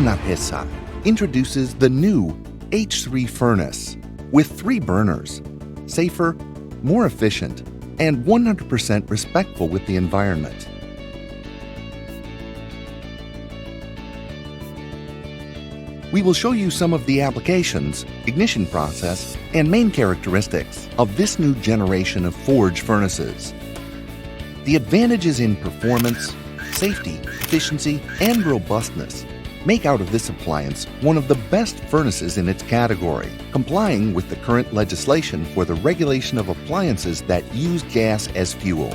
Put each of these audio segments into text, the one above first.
NARGESA introduces the new H3 furnace with 3 burners, safer, more efficient, and 100% respectful with the environment. We will show you some of the applications, ignition process, and main characteristics of this new generation of forge furnaces. The advantages in performance, safety, efficiency, and robustness make out of this appliance one of the best furnaces in its category, complying with the current legislation for the regulation of appliances that use gas as fuel.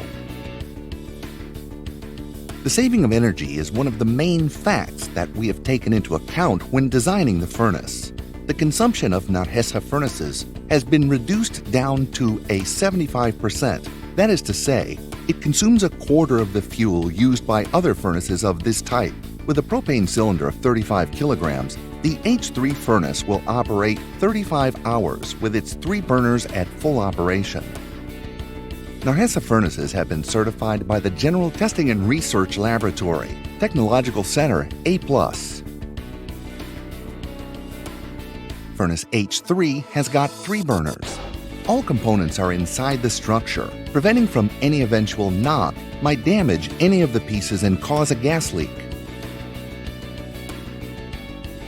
The saving of energy is one of the main facts that we have taken into account when designing the furnace. The consumption of NARGESA furnaces has been reduced down to a 75%. That is to say, it consumes a quarter of the fuel used by other furnaces of this type. With a propane cylinder of 35 kilograms, the H3 furnace will operate 35 hours with its 3 burners at full operation. NARGESA furnaces have been certified by the General Testing and Research Laboratory, Technological Center A+. Furnace H3 has got 3 burners. All components are inside the structure, preventing from any eventual knock might damage any of the pieces and cause a gas leak.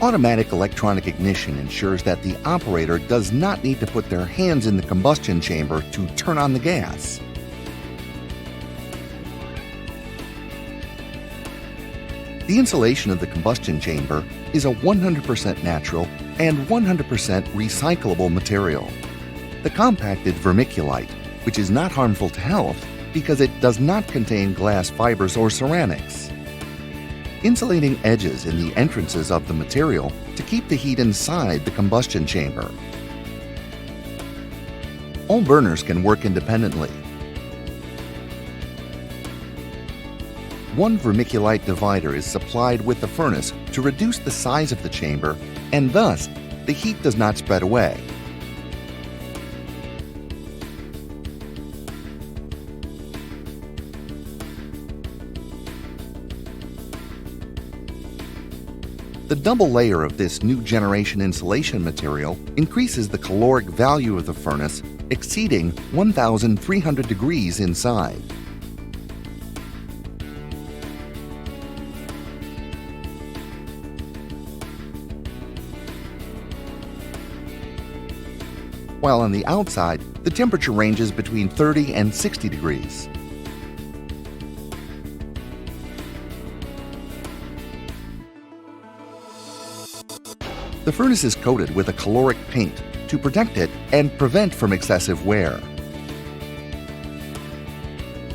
Automatic electronic ignition ensures that the operator does not need to put their hands in the combustion chamber to turn on the gas. The insulation of the combustion chamber is a 100% natural and 100% recyclable material. The compacted vermiculite, which is not harmful to health because it does not contain glass fibers or ceramics. Insulating edges in the entrances of the material to keep the heat inside the combustion chamber. All burners can work independently. One vermiculite divider is supplied with the furnace to reduce the size of the chamber, and thus the heat does not spread away. The double layer of this new generation insulation material increases the caloric value of the furnace, exceeding 1,300 degrees inside. While on the outside, the temperature ranges between 30 and 60 degrees. The furnace is coated with a caloric paint to protect it and prevent from excessive wear.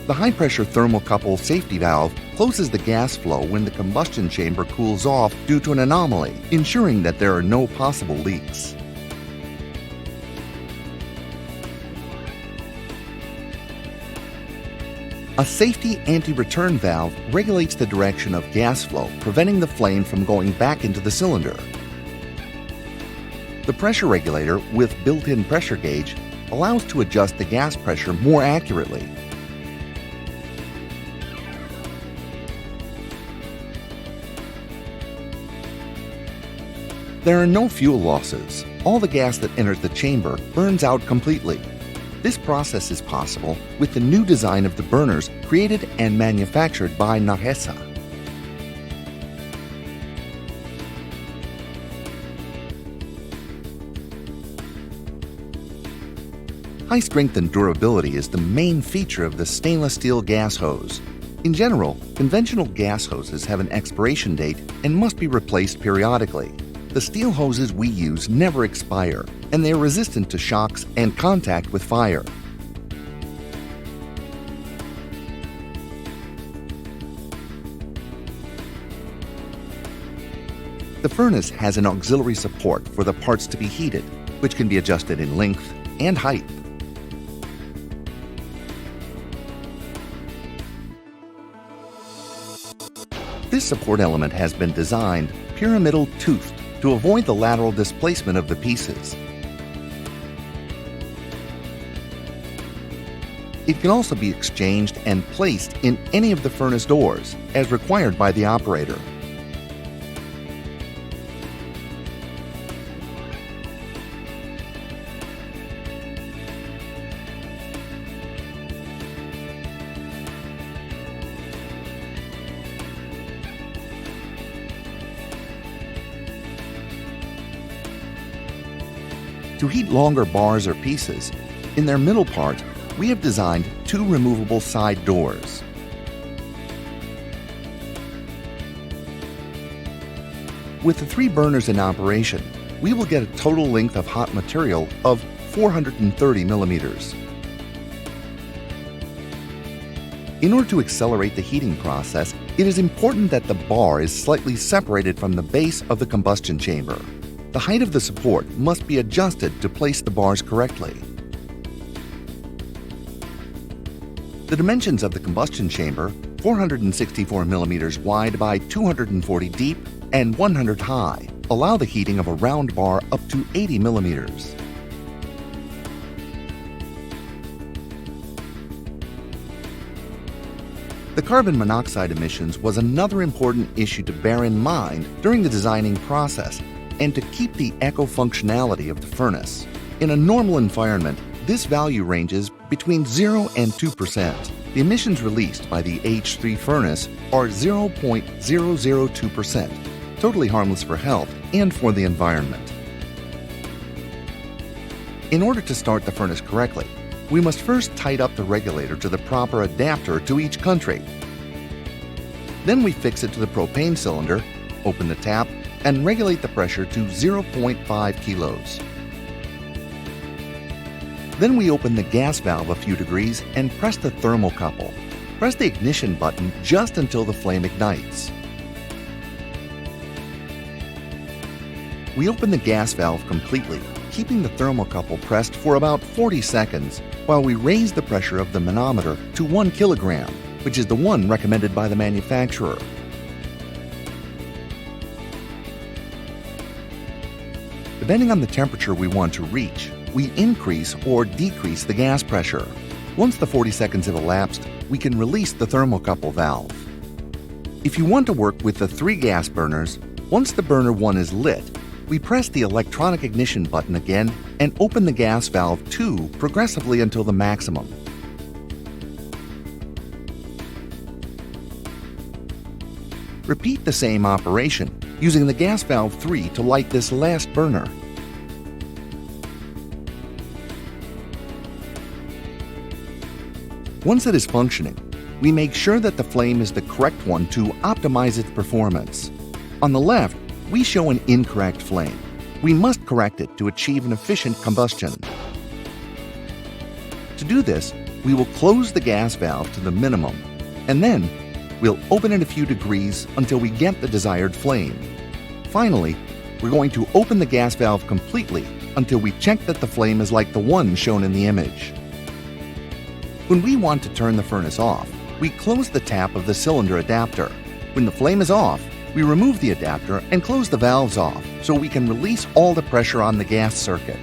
The high-pressure thermocouple safety valve closes the gas flow when the combustion chamber cools off due to an anomaly, ensuring that there are no possible leaks. A safety anti-return valve regulates the direction of gas flow, preventing the flame from going back into the cylinder. The pressure regulator with built-in pressure gauge allows to adjust the gas pressure more accurately. There are no fuel losses. All the gas that enters the chamber burns out completely. This process is possible with the new design of the burners created and manufactured by NARGESA. High strength and durability is the main feature of the stainless steel gas hose. In general, conventional gas hoses have an expiration date and must be replaced periodically. The steel hoses we use never expire, and they are resistant to shocks and contact with fire. The furnace has an auxiliary support for the parts to be heated, which can be adjusted in length and height. This support element has been designed pyramidal-toothed to avoid the lateral displacement of the pieces. It can also be exchanged and placed in any of the furnace doors, as required by the operator. To heat longer bars or pieces, in their middle part, we have designed two removable side doors. With the 3 burners in operation, we will get a total length of hot material of 430 millimeters. In order to accelerate the heating process, it is important that the bar is slightly separated from the base of the combustion chamber. The height of the support must be adjusted to place the bars correctly. The dimensions of the combustion chamber, 464 millimeters wide by 240 deep and 100 high, allow the heating of a round bar up to 80 millimeters. The carbon monoxide emissions was another important issue to bear in mind during the designing process and to keep the eco-functionality of the furnace. In a normal environment, this value ranges between 0 and 2%. The emissions released by the H3 furnace are 0.002%, totally harmless for health and for the environment. In order to start the furnace correctly, we must first tight up the regulator to the proper adapter to each country. Then we fix it to the propane cylinder, open the tap, and regulate the pressure to 0.5 kilos. Then we open the gas valve a few degrees and press the thermocouple. Press the ignition button just until the flame ignites. We open the gas valve completely, keeping the thermocouple pressed for about 40 seconds while we raise the pressure of the manometer to 1 kilogram, which is the one recommended by the manufacturer. Depending on the temperature we want to reach, we increase or decrease the gas pressure. Once the 40 seconds have elapsed, we can release the thermocouple valve. If you want to work with the 3 gas burners, once the burner 1 is lit, we press the electronic ignition button again and open the gas valve 2 progressively until the maximum. Repeat the same operation, using the gas valve 3 to light this last burner. Once it is functioning, we make sure that the flame is the correct one to optimize its performance. On the left, we show an incorrect flame. We must correct it to achieve an efficient combustion. To do this, we will close the gas valve to the minimum, and then we'll open it a few degrees until we get the desired flame. Finally, we're going to open the gas valve completely until we check that the flame is like the one shown in the image. When we want to turn the furnace off, we close the tap of the cylinder adapter. When the flame is off, we remove the adapter and close the valves off so we can release all the pressure on the gas circuit.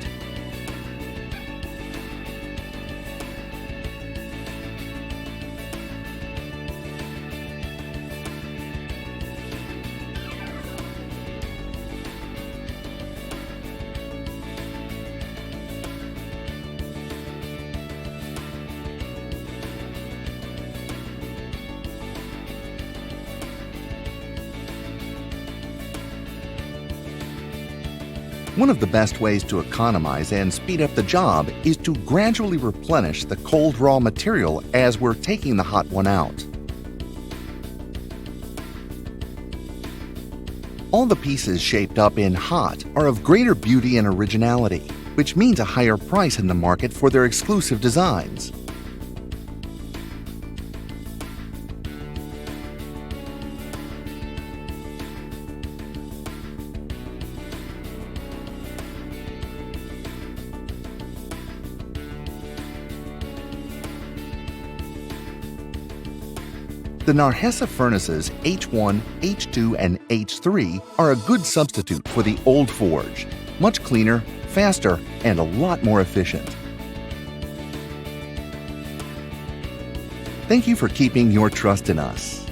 One of the best ways to economize and speed up the job is to gradually replenish the cold raw material as we're taking the hot one out. All the pieces shaped up in hot are of greater beauty and originality, which means a higher price in the market for their exclusive designs. The NARGESA furnaces H1, H2, and H3 are a good substitute for the old forge, much cleaner, faster, and a lot more efficient. Thank you for keeping your trust in us.